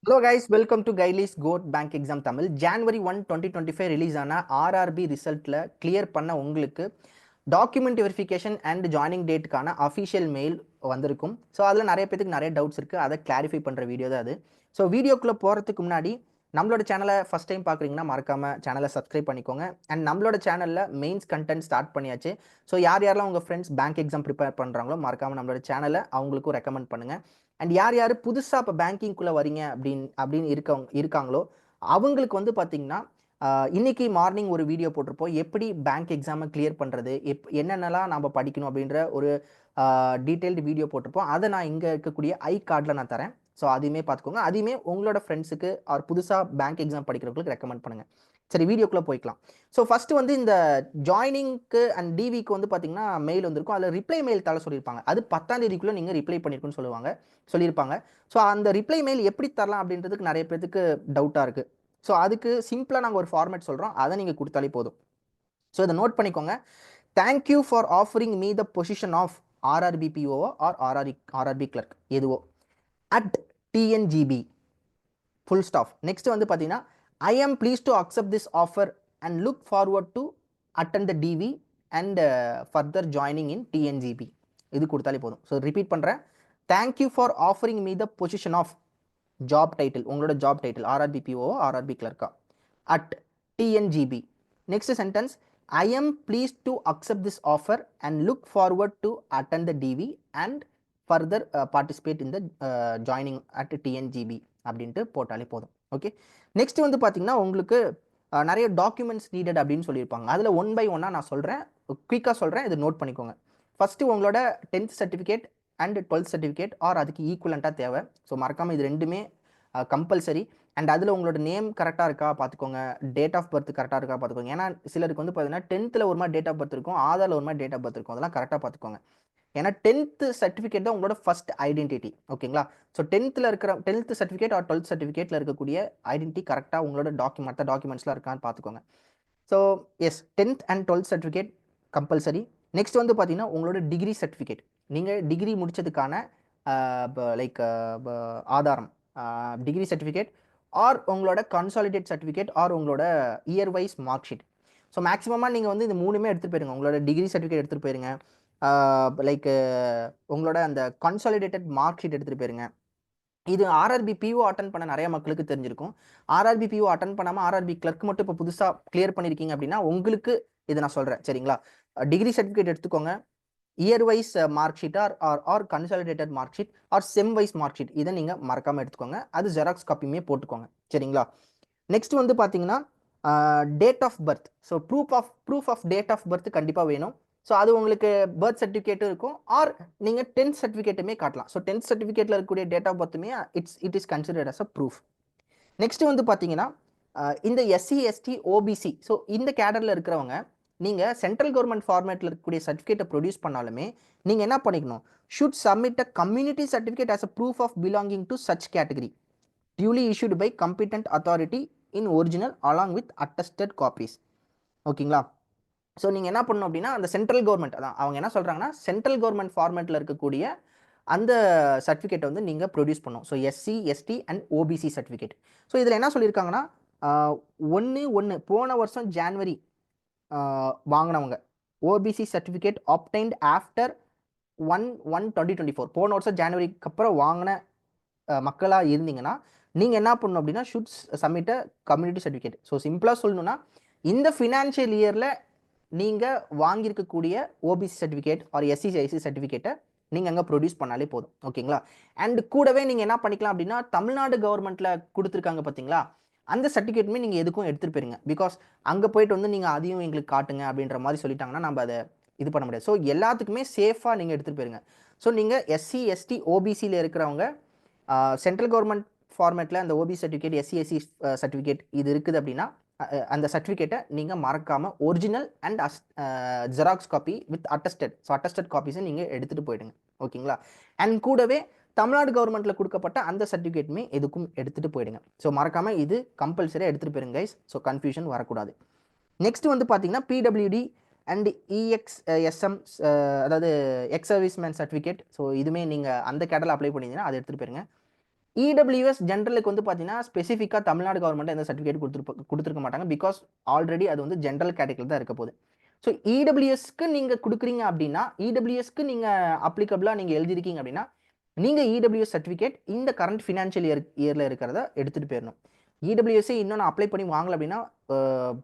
Hello guys, welcome to Gailis Goat Bank Exam Tamil. January 1, 2025 release ஆன RRB ரிசல்ட்டில் clear பண்ண உங்களுக்கு document verification and joining டேட்டுக்கான official mail வந்திருக்கும். So அதில் நிறைய பேருக்கு நிறைய டவுட்ஸ் இருக்குது, அதை கிளாரிஃபை பண்ணுற வீடியோ தான் அது. ஸோ வீடியோக்குள்ளே போகிறதுக்கு முன்னாடி நம்மளோட சேனலை ஃபஸ்ட் டைம் பார்க்குறீங்கன்னா மறக்காமல் சேனலை சப்ஸ்கிரைப் பண்ணிக்கோங்க. அண்ட் நம்மளோட சேனலில் மெயின்ஸ் கண்டென்ட் ஸ்டார்ட் பண்ணியாச்சு. ஸோ யாரெல்லாம் உங்கள் ஃப்ரெண்ட்ஸ் பேங்க் எக்ஸாம் ப்ரிப்பேர் பண்ணுறாங்களோ மறக்காமல் நம்மளோட சேனலை அவங்களுக்கும் ரெக்கமெண்ட் பண்ணுங்கள். அண்ட் யார் புதுசாக இப்போ பேங்கிங்குள்ளே வரீங்க அப்படின்னு இருக்காங்களோ அவங்களுக்கு வந்து பார்த்தீங்கன்னா இன்னைக்கு மார்னிங் ஒரு வீடியோ போட்டிருப்போம், எப்படி பேங்க் எக்ஸாமை கிளியர் பண்ணுறது, என்னென்னலாம் நம்ம படிக்கணும் அப்படின்ற ஒரு டீட்டெயில்டு வீடியோ போட்டிருப்போம். அதை நான் இங்கே இருக்கக்கூடிய ஐ கார்டில் நான் தரேன். ஸோ அதையுமே பார்த்துக்கோங்க. அதையுமே உங்களோட ஃப்ரெண்ட்ஸுக்கு அவர் புதுசாக பேங்க் எக்ஸாம் படிக்கிறவங்களுக்கு ரெக்கமெண்ட் பண்ணுங்கள். சரி, வீடியோக்குள்ளே போய்க்கலாம். ஸோ ஃபஸ்ட்டு வந்து இந்த ஜாயினிங்க்கு அண்ட் டிவிக்கு வந்து பார்த்தீங்கன்னா மெயில் வந்திருக்கும். அதில் ரிப்ளை மெயில் தர சொல்லியிருப்பாங்க. அது 10ஆம் தேதிக்குள்ளே நீங்கள் ரிப்ளை பண்ணியிருக்குன்னு சொல்லியிருப்பாங்க. ஸோ அந்த ரிப்ளை மெயில் எப்படி தரலாம் அப்படின்றதுக்கு நிறைய பேருக்கு டவுட்டாக இருக்குது. ஸோ அதுக்கு சிம்பிளாக நாங்கள் ஒரு ஃபார்மேட் சொல்கிறோம், அதை நீங்கள் கொடுத்தாலே போதும். ஸோ இதை நோட் பண்ணிக்கோங்க. Thank you for offering me the position of RRB PO or RRB clerk எதுவோ at TNGB full stop. Next வந்து பார்த்தீங்கன்னா I am pleased to accept this offer and look forward to attend the DV and further joining in TNGB. இது கொடுத்தாலே போதும். So repeat பண்ணுறேன். Thank you for offering me the position of job title, உங்களோட job title RRB PO RRB கிளர்க்கா at TNGB. Next sentence, I am pleased to accept this offer and look forward to attend the DV and further participate in the joining at TNGB அப்படின்ட்டு போட்டாலே போதும். Okay, next வந்து பார்த்தீங்கன்னா உங்களுக்கு நிறைய documents needed அப்படின்னு சொல்லியிருப்பாங்க. அதில் ஒன் பை ஒன்னாக நான் சொல்கிறேன், குயிக்காக சொல்கிறேன், இது நோட் பண்ணிக்கோங்க. ஃபஸ்ட்டு உங்களோட 10th certificate and 12th certificate or அதுக்கு ஈக்குவலண்ட்டாக தேவை. ஸோ மறக்காமல் இது ரெண்டுமே கம்பல்சரி. அண்ட் அதில் உங்களோட நேம் கரெக்டாக இருக்கா பார்த்துக்கோங்க, டேட் ஆஃப் பர்த் கரெக்டாக இருக்கா பார்த்துக்கோங்க. ஏன்னா சிலருக்கு வந்து பார்த்தீங்கன்னா 10th ஒரு மாதிரி டேட் ஆஃப் பர்த் இருக்கும், ஆதாரில் ஒரு மாதிரி டேட் ஆஃப் பர்த் இருக்கும், அதெல்லாம் கரெக்டாக பார்த்துக்கோங்க. ஏன்னா 10th சர்டிஃபிகேட் தான் உங்களோட ஃபர்ஸ்ட் ஐடென்டிட்டி. ஓகேங்களா? So 10th certificate or 12th சர்டிஃபிகேட்டில் இருக்கக்கூடிய ஐடென்டிட்டி கரெக்டாக உங்களோட மற்ற டாக்குமெண்ட்ஸ்லாம் இருக்கான்னு பார்த்துக்கோங்க. So yes, 10th and 12th certificate compulsory. Next வந்து பார்த்தீங்கன்னா உங்களோட டிகிரி சர்டிஃபிகேட், நீங்கள் டிகிரி முடித்ததுக்கான லைக் ஆதாரம், டிகிரி சர்டிஃபிகேட் ஆர் உங்களோட கன்சாலிடேட் சர்டிஃபிகேட் ஆர் உங்களோட year wise mark sheet. So மேக்ஸிமமாக நீங்கள் வந்து இந்த மூணுமே எடுத்துகிட்டு போயிருங்க. உங்களோட டிகிரி சர்டிஃபிகேட் எடுத்துகிட்டு போயிருங்க, லைக் உங்களோட அந்த கன்சாலிடேட்டட் மார்க் ஷீட் எடுத்துகிட்டு போயிருங்க. இது ஆர்ஆர்பி பிஓ அட்டன் பண்ண நிறைய மக்களுக்கு தெரிஞ்சிருக்கும். ஆர்ஆர்பி பிஓ அட்டன் பண்ணாமல் ஆர்ஆர்பி கிளர்க் மட்டும் இப்போ புதுசாக கிளியர் பண்ணியிருக்கீங்க அப்படின்னா உங்களுக்கு இதை நான் சொல்கிறேன், சரிங்களா? டிகிரி சர்டிஃபிகேட் எடுத்துக்கோங்க, year wise mark sheet or consolidated mark sheet or sem wise mark sheet, இதை நீங்கள் மறக்காமல் எடுத்துக்கோங்க. அது ஜெராக்ஸ் காப்பியுமே போட்டுக்கோங்க, சரிங்களா? நெக்ஸ்ட் வந்து பார்த்தீங்கன்னா date of birth. So proof of date of birth கண்டிப்பாக வேணும். ஸோ அது உங்களுக்கு பர்த் சர்டிஃபிகேட்டும் இருக்கும் ஆர் நீங்கள் 10th சர்டிஃபிகேட்டுமே காட்டலாம். ஸோ 10th சர்டிஃபிகேட்டில் இருக்கக்கூடிய டேட் ஆஃப் பர்த்துமே it is considered as a proof. Next வந்து பார்த்தீங்கன்னா இந்த எஸ்சி எஸ்டி ஓபிசி, ஸோ இந்த கேடரில் இருக்கிறவங்க நீங்கள் சென்ட்ரல் கவர்மெண்ட் ஃபார்மேட்டில் இருக்கக்கூடிய சர்டிஃபிகேட்டை ப்ரொடியூஸ் பண்ணாலுமே நீங்கள் என்ன பண்ணிக்கணும், should submit a community certificate as a proof of belonging to such category duly issued by competent authority in original along with attested copies. ஓகேங்களா? ஸோ நீங்கள் என்ன பண்ணணும் அப்படின்னா அந்த சென்ட்ரல் கவர்மெண்ட், அதான் அவங்க என்ன சொல்கிறாங்கன்னா சென்ட்ரல் கவர்மெண்ட் ஃபார்மேட்டில் இருக்கக்கூடிய அந்த சர்டிஃபிகேட்டை வந்து நீங்கள் ப்ரொடியூஸ் பண்ணணும். So SC ST and OBC certificate. So இதில் என்ன சொல்லியிருக்காங்கன்னா 1/1 போன வருஷம் ஜான்வரி வாங்கினவங்க ஓபிசி சர்டிஃபிகேட் ஆப்டைன்ட் ஆஃப்டர் 1/1/2024 போன வருஷம் ஜான்வரிக்கு அப்புறம் வாங்கின மக்களாக இருந்தீங்கன்னா நீங்கள் என்ன பண்ணணும் அப்படின்னா should submit a community certificate. So சிம்பிளாக சொல்லணும்னா இந்த ஃபினான்ஷியல் இயரில் நீங்கள் வாங்கியிருக்கக்கூடிய ஓபிசி சர்டிஃபிகேட் ஆர் எஸ்சி சர்டிஃபிகேட்டை நீங்கள் அங்கே ப்ரொடியூஸ் பண்ணாலே போதும். ஓகேங்களா? அண்ட் கூடவே நீங்கள் என்ன பண்ணிக்கலாம் அப்படின்னா தமிழ்நாடு கவர்மெண்ட்டில் கொடுத்துருக்காங்க பார்த்தீங்களா, அந்த சர்டிஃபிகேட்டுமே நீங்கள் எதுக்கும் எடுத்துகிட்டு போயிருங்க. பிகாஸ் அங்கே போயிட்டு வந்து நீங்கள் அதையும் எங்களுக்கு காட்டுங்க அப்படின்ற மாதிரி சொல்லிட்டாங்கன்னா நம்ம அதை இது பண்ண முடியாது. ஸோ எல்லாத்துக்குமே சேஃபாக நீங்கள் எடுத்துகிட்டு போயிருங்க. ஸோ நீங்கள் எஸ்சி எஸ்டி ஓபிசியில் இருக்கிறவங்க சென்ட்ரல் கவர்மெண்ட் ஃபார்மேட்டில் அந்த ஓபிசி சர்டிஃபிகேட் எஸ்சி சர்டிஃபிகேட் இது இருக்குது அப்படின்னா அந்த சர்டிஃபிகேட்டை நீங்கள் மறக்காமல் original and xerox copy with attested, so attested காப்பீஸை நீங்கள் எடுத்துகிட்டு போயிடுங்க. ஓகேங்களா? அண்ட் கூடவே தமிழ்நாடு கவர்மெண்ட்டில் கொடுக்கப்பட்ட அந்த சர்டிஃபிகேட்டுமே எதுக்கும் எடுத்துகிட்டு போயிடுங்க. ஸோ மறக்காமல் இது கம்பல்சரியாக எடுத்துகிட்டு போயிருங்க கைஸ். ஸோ கன்ஃபியூஷன் வரக்கூடாது. நெக்ஸ்ட் வந்து பார்த்தீங்கன்னா பிடபிள்யூடி அண்ட் இஎக்ஸ்எஸ்எம், அதாவது எக்ஸ் சர்வீஸ்மேன் சர்டிஃபிகேட். ஸோ இதுவுமே நீங்கள் அந்த கேட்டரில் அப்ளை பண்ணிங்கன்னா அதை எடுத்துகிட்டு போயிருங்க. இடபிள்யூஎஸ் ஜென்ரலுக்கு வந்து பார்த்தீங்கன்னா ஸ்பெசிஃபிக்காக தமிழ்நாடு கவர்மெண்ட் எந்த சர்டிஃபிகேட் கொடுத்துருக்க மாட்டாங்க. பிகாஸ் ஆல்ரெடி அது வந்து ஜென்ரல் கேட்டகரி தான் இருக்க போகுது. ஸோ இடபிள்யூஎஸ்க்கு நீங்கள் கொடுக்குறீங்க அப்படின்னா, இடபிள்யூஎஸ்க்கு நீங்கள் அப்ளிகபிளாக நீங்கள் எழுதிருக்கீங்க அப்படின்னா, நீங்கள் இடபிள்யூஎஸ் சர்டிஃபிகேட் இந்த கரண்ட் ஃபினான்ஷியல் இயரில் இருக்கிறத எடுத்துகிட்டு போயிடணும். இடபிள்யூஎஸ்ஸே இன்னும் நான் அப்ளை பண்ணி வாங்கல அப்படின்னா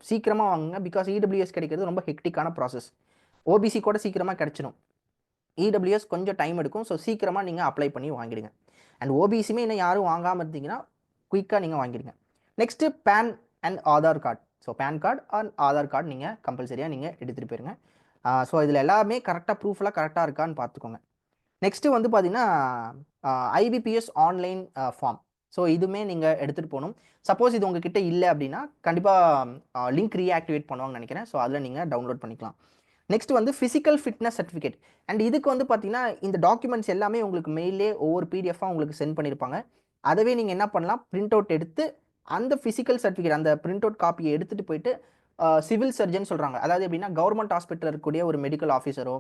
சீக்கிரமாக வாங்குங்க. பிகாஸ் இடபிள்யூஎஸ் கிடைக்கிறது ரொம்ப ஹெக்டிக்கான ப்ராசஸ். ஓபிசி கூட சீக்கிரமாக கிடைச்சிடும். இடபிள்யூஎஸ் கொஞ்சம் டைம் எடுக்கும். ஸோ சீக்கிரமாக நீங்கள் அப்ளை பண்ணி வாங்கிடுங்க. அண்ட் ஓபிசியுமே இன்னும் யாரும் வாங்காமல் இருந்தீங்கன்னா குயிக்காக நீங்கள் வாங்கிடுங்க. Next PAN and Aadhaar card. So PAN card and Aadhaar card நீங்கள் கம்பல்சரியாக நீங்கள் எடுத்துகிட்டு போயிருங்க. ஸோ இதில் எல்லாமே கரெக்டாக ப்ரூஃப்லாம் கரெக்டாக இருக்கான்னு பார்த்துக்கோங்க. நெக்ஸ்ட்டு வந்து பார்த்தீங்கன்னா ஐபிபிஎஸ் ஆன்லைன் ஃபார்ம். ஸோ இதுவுமே நீங்கள் எடுத்துகிட்டு போகணும். சப்போஸ் இது உங்ககிட்ட இல்லை அப்படின்னா கண்டிப்பாக லிங்க் ரீஆக்டிவேட் பண்ணுவாங்கன்னு நினைக்கிறேன். ஸோ அதில் நீங்கள் டவுன்லோட் பண்ணிக்கலாம். நெக்ஸ்ட் வந்து ஃபிசிக்கல் ஃபிட்னஸ் சர்டிஃபிகேட். அண்ட் இதுக்கு வந்து பார்த்தீங்கன்னா இந்த டாக்குமெண்ட்ஸ் எல்லாமே உங்களுக்கு மெயிலே ஒவ்வொரு பிடிஎஃபாக உங்களுக்கு சென்ட் பண்ணியிருப்பாங்க. அதவே நீங்கள் என்ன பண்ணலாம், பிரிண்ட் அவுட் எடுத்து அந்த ஃபிசிக்கல் சர்டிஃபிகேட் அந்த பிரிண்ட் அவுட் காப்பியை எடுத்துகிட்டு போயிட்டு சிவில் சர்ஜன் சொல்கிறாங்க. அதாவது எப்படின்னா கவர்மெண்ட் ஹாஸ்பிட்டல் இருக்கக்கூடிய ஒரு மெடிக்கல் ஆஃபீஸரோ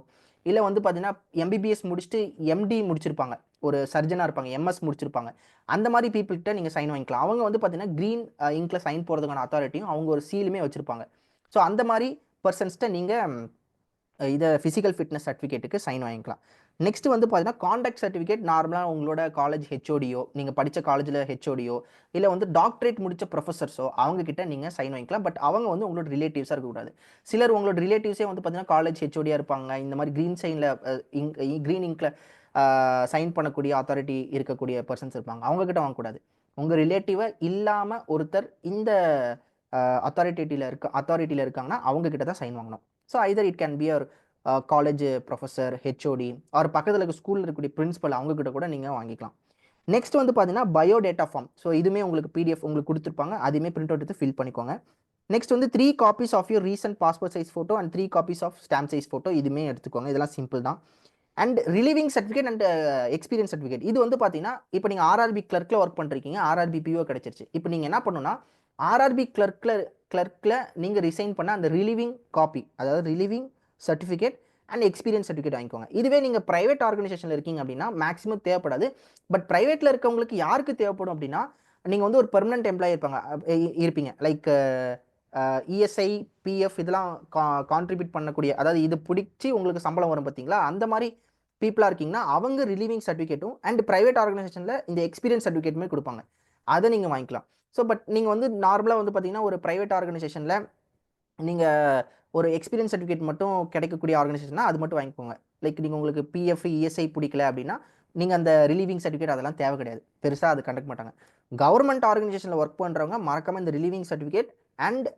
இல்லை வந்து பார்த்தீங்கன்னா எம்பிபிஎஸ் முடிச்சுட்டு எம்டி முடிச்சிருப்பாங்க, ஒரு சர்ஜனாக இருப்பாங்க, எம்எஸ் முடிச்சிருப்பாங்க. அந்த மாதிரி பீப்புள்கிட்ட நீங்கள் சைன் வாங்கிக்கலாம். அவங்க வந்து பார்த்தீங்கன்னா க்ரீன் இங்கில் சைன் போகிறதுக்கான அத்தாரிட்டியும் அவங்க ஒரு சீலுமே வச்சுருப்பாங்க. ஸோ அந்த மாதிரி பர்சன்ஸ்கிட்ட நீங்கள் இதை ஃபிசிக்கல் ஃபிட்னஸ் சர்டிஃபிகேட்டுக்கு சைன் வாங்கிக்கலாம். நெக்ஸ்ட் வந்து பார்த்தீங்கன்னா காண்டாக்ட் சர்டிஃபிகேட். நார்மலாக உங்களோட காலேஜ் ஹெச்ஓடியோ, நீங்கள் படித்த காலேஜில் ஹெச்ஓடியோ இல்லை வந்து டாக்டரேட் முடித்த ப்ரொஃபஸர்ஸோ அவங்கக்கிட்ட நீங்கள் சைன் வாங்கிக்கலாம். பட் அவங்க வந்து உங்களோட ரிலேட்டிவ்ஸாக இருக்கக்கூடாது. சிலர் உங்களோட ரிலேட்டிவ்ஸே வந்து பார்த்தீங்கன்னா காலேஜ் ஹெச்ஓடியாக இருப்பாங்க. இந்த மாதிரி க்ரீன் சைனில் க்ரீன் இங்கில் சைன் பண்ணக்கூடிய அத்தாரிட்டி இருக்கக்கூடிய பர்சன்ஸ் இருப்பாங்க. அவங்கக்கிட்ட வாங்கக்கூடாது. உங்கள் ரிலேட்டிவை இல்லாமல் ஒருத்தர் இந்த அத்தாரிட்டியில் இருக்காங்கன்னா அவங்கக்கிட்ட தான் சைன் வாங்கணும். So either it can be our college professor, HOD or பக்கத்தில் இருக்க ஸ்கூலில் இருக்கக்கூடிய பிரின்சிபல் அவங்கக்கிட்ட கூட நீங்கள் வாங்கிக்கலாம். நெக்ஸ்ட் வந்து பார்த்தீங்கன்னா பயோடேட்டா ஃபார்ம். ஸோ இதுவுமே உங்களுக்கு பிடிஎஃப் உங்களுக்கு கொடுத்துருப்பாங்க. அதுவுமே பிரிண்ட் அவுட் எடுத்து ஃபில் பண்ணிக்கோங்க. நெக்ஸ்ட் வந்து 3 copies of your recent passport size photo and 3 copies of stamp size photo இதுவுமே எடுத்துக்கோங்க. இதெல்லாம் சிம்பிள் தான். And relieving certificate and experience certificate. இது வந்து பார்த்தீங்கன்னா இப்போ நீங்கள் ஆர்ஆர்பி கிளர்க்கில் ஒர்க் பண்ணிருக்கீங்க, ஆர்ஆர்பி பிஓ கிடைச்சிருச்சு. இப்போ நீங்கள் என்ன பண்ணணும்னா ஆர்ஆர்பி கிளர்க்கில் நீங்கள் ரிசைன் பண்ண அந்த ரிலீவிங் காப்பி, அதாவது relieving certificate and experience certificate வாங்கிக்கோங்க. இதுவே நீங்கள் ப்ரைவேட் ஆர்கனைசேஷனில் இருக்கீங்க அப்படின்னா மேக்ஸிமம் தேவைப்படாது. பட் ப்ரைவேட்டில் இருக்கவங்களுக்கு யாருக்கு தேவைப்படும் அப்படின்னா, நீங்கள் வந்து ஒரு பெர்மனன்ட் எம்ப்ளாயி இருப்பீங்க. லைக் இஎஸ்ஐ, பிஎஃப் இதெல்லாம் கான்ட்ரிபியூட் பண்ணக்கூடிய, அதாவது இது பிடிச்சி உங்களுக்கு சம்பளம் வரும் பார்த்தீங்களா, அந்த மாதிரி பீப்புளாக இருக்கீங்கன்னா அவங்க ரிலீவிங் சர்டிஃபிகேட்டும் அண்ட் ப்ரைவேட் ஆர்கனைசேஷனில் இந்த எக்ஸ்பீரியன்ஸ் சர்டிஃபிகேட்டுமே கொடுப்பாங்க. அதை நீங்கள் வாங்கிக்கலாம். ஸோ பட் நீங்கள் வந்து நார்மலாக வந்து பார்த்தீங்கன்னா ஒரு ப்ரைவேட் ஆர்கனைசேஷனில் நீங்கள் ஒரு எக்ஸ்பீரியன்ஸ் சர்டிஃபிகேட் மட்டும் கிடைக்கக்கூடிய ஆர்கனைசேஷன்னா அது மட்டும் வாங்கிக்கோங்க. லைக் நீங்கள் உங்களுக்கு பிஎஃப், இஎஸ்ஐ பிடிக்கல அப்படின்னா நீங்கள் அந்த ரிலீவிங் சர்டிஃபிகேட் அதெல்லாம் தேவை கிடையாது. பெருசாக அது கண்டக்ட் மாட்டாங்க. கவர்மெண்ட் ஆர்கனைசேஷனில் ஒர்க் பண்ணுறவங்க மறக்காமல் இந்த relieving certificate and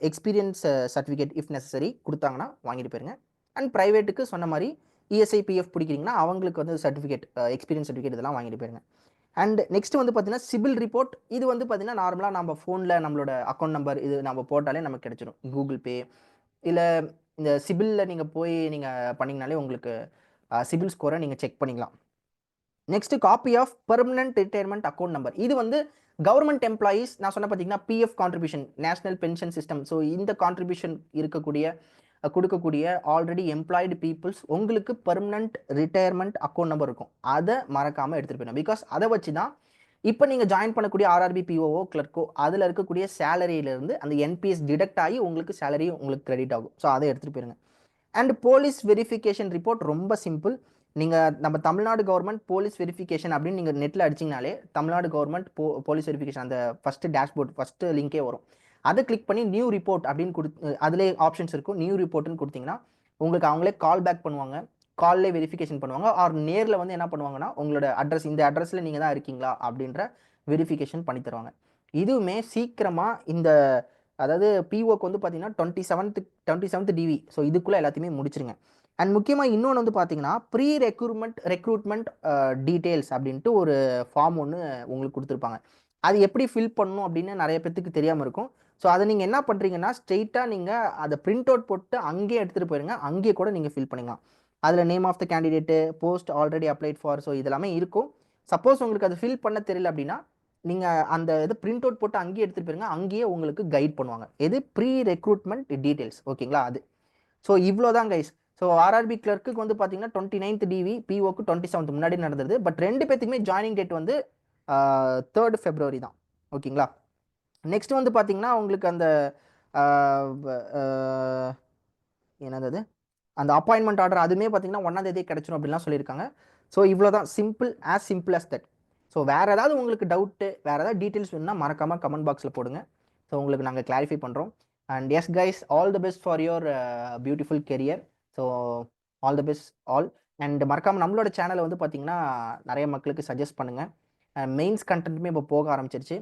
experience certificate if necessary கொடுத்தாங்கன்னா வாங்கிட்டு போயிருங்க. அண்ட் ப்ரைவேட்டுக்கு சொன்ன மாதிரி இஎஸ்ஐ, பிஎஃப் பிடிக்கிறீங்கன்னா அவங்களுக்கு வந்து சர்டிஃபிகேட், எக்ஸ்பீரியன்ஸ் சர்டிஃபிகேட் இதெல்லாம் வாங்கிட்டு போயிருங்க. அண்ட் நெக்ஸ்ட் வந்து பார்த்தீங்கன்னா சிபில் ரிப்போர்ட். இது வந்து பார்த்தீங்கன்னா நார்மலாக நம்ம ஃபோனில் நம்மளோட அக்கௌண்ட் நம்பர் இது நம்ம போட்டாலே நமக்கு கிடைச்சிடும். கூகுள் பே இல்லை இந்த சிபிலில் நீங்கள் போய் நீங்கள் பண்ணிங்கனாலே உங்களுக்கு சிபில் ஸ்கோரை நீங்கள் செக் பண்ணிக்கலாம். Next copy of permanent retirement account number. இது வந்து கவர்மெண்ட் எம்ப்ளாயீஸ் நான் சொன்ன பார்த்தீங்கன்னா PF contribution, national pension system. So இந்த கான்ட்ரிபியூஷன் கொடுக்கக்கூடிய ஆல்ரெடி எம்ப்ளாய்டு பீப்புள்ஸ் உங்களுக்கு பெர்மனன்ட் ரிட்டையர்மெண்ட் அக்கௌண்ட் நம்பர் இருக்கும். அதை மறக்காமல் எடுத்துகிட்டு போயிடணும். பிகாஸ் அதை வச்சு தான் இப்போ நீங்கள் ஜாயின் பண்ணக்கூடிய ஆர்ஆர்பி பிஓஓ கிளர்க்கோ அதில் இருக்கக்கூடிய சேலரியிலேருந்து அந்த என்பிஎஸ் டிடக்ட் ஆகி உங்களுக்கு சேலரி உங்களுக்கு கிரெடிட் ஆகும். ஸோ அதை எடுத்துகிட்டு போயிருங்க. அண்ட் போலீஸ் வெரிஃபிகேஷன் ரிப்போர்ட் ரொம்ப சிம்பிள். நீங்கள் நம்ம தமிழ்நாடு கவர்மெண்ட் போலீஸ் வெரிஃபிகேஷன் அப்படின்னு நீங்கள் நெட்டில் அடிச்சிங்கனாலே தமிழ்நாடு கவர்மெண்ட் போலீஸ் வெரிஃபிகேஷன் அந்த ஃபஸ்ட்டு டேஷ்போர்ட் ஃபஸ்ட்டு லிங்கே வரும். அதை கிளிக் பண்ணி நியூ ரிப்போர்ட் அப்படின்னு அதிலே ஆப்ஷன்ஸ் இருக்கும். நியூ ரிப்போர்ட்னு கொடுத்தீங்கன்னா உங்களுக்கு அவங்களே கால் பேக் பண்ணுவாங்க, கால்லே வெரிஃபிகேஷன் பண்ணுவாங்க. ஆர் நேரில் வந்து என்ன பண்ணுவாங்கன்னா உங்களோட அட்ரஸ், இந்த அட்ரஸில் நீங்கள் தான் இருக்கீங்களா அப்படின்ற வெரிஃபிகேஷன் பண்ணி தருவாங்க. இதுவுமே சீக்கிரமாக இந்த அதாவது பிஓக்கு வந்து பார்த்தீங்கன்னா 27th டிவி. ஸோ இதுக்குள்ளே எல்லாத்தையுமே முடிச்சிருங்க. அண்ட் முக்கியமாக இன்னொன்று வந்து பார்த்தீங்கன்னா ப்ரீ ரெக்ரூட்மெண்ட் டீட்டெயில்ஸ் அப்படின்ட்டு ஒரு ஃபார்ம் ஒன்று உங்களுக்கு கொடுத்துருப்பாங்க. அது எப்படி ஃபில் பண்ணணும் அப்படின்னு நிறைய பேத்துக்கு தெரியாமல் இருக்கும். ஸோ அதை நீங்கள் என்ன பண்ணுறீங்கன்னா ஸ்ட்ரெயிட்டாக நீங்கள் அதை பிரிண்ட் அவுட் போட்டு அங்கேயே எடுத்துகிட்டு போயிருங்க. அங்கேயே கூட நீங்கள் ஃபில் பண்ணிக்கலாம். அதில் name of the candidate, post already applied for, so இதெல்லாமே இருக்கும். சப்போஸ் உங்களுக்கு அது ஃபில் பண்ண தெரியல அப்படின்னா நீங்கள் அந்த இது பிரிண்ட் அவுட் போட்டு அங்கேயே எடுத்துகிட்டு போயிருங்க. அங்கேயே உங்களுக்கு கைட் பண்ணுவாங்க. எது ப்ரீ ரெக்ரூட்மெண்ட் டீட்டெயில்ஸ். ஓகேங்களா? அது ஸோ இவ்வளோ தான் கைஸ். ஸோ ஆர்ஆர்பி கிளர்க்கு வந்து பார்த்தீங்கன்னா 29th டிவி, பிஓக்கு 27th முன்னாடி நடந்தது. பட் ரெண்டு பேத்துக்குமே ஜாயினிங் டேட் வந்து 3rd February தான். ஓகேங்களா? நெக்ஸ்ட் வந்து பார்த்தீங்கன்னா உங்களுக்கு அந்த என்னது அந்த அப்பாயின்மெண்ட் ஆர்டர் அதுவுமே பார்த்தீங்கன்னா 1ஆம் தேதி கிடைச்சிரும் அப்படிலாம் சொல்லியிருக்காங்க. ஸோ இவ்வளோ தான், சிம்பிள் as தட். ஸோ வேறு ஏதாவது உங்களுக்கு டவுட்டு, வேறு ஏதாவது டீட்டெயில்ஸ் வேணும்னா மறக்காமல் கமெண்ட் பாக்ஸில் போடுங்க. ஸோ உங்களுக்கு நாங்கள் கிளாரிஃபை பண்ணுறோம். And S guys, all the best for your beautiful career. So all the best all. And மறக்காமல் நம்மளோட சேனலை வந்து பார்த்தீங்கன்னா நிறைய மக்களுக்கு சஜஸ்ட் பண்ணுங்கள். மெயின்ஸ் கண்டென்ட்டுமே இப்போ போக ஆரம்பிச்சிருச்சு.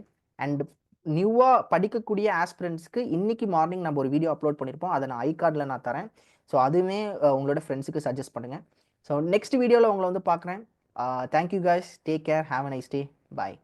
அண்ட் நியூவாக படிக்கக்கூடிய ஆஸ்பிரண்ட்ஸ்க்கு இன்னைக்கு மார்னிங் நம்ம ஒரு வீடியோ அப்லோட் பண்ணியிருப்போம். அதை நான் ஐகார்டில் நான் தரேன். ஸோ அதுவுமே உங்களோட ஃப்ரெண்ட்ஸுக்கு சஜஸ்ட் பண்ணுங்கள். ஸோ நெக்ஸ்ட் வீடியோவில் உங்களை வந்து பார்க்குறேன். Thank you guys, take care, have a nice day, bye.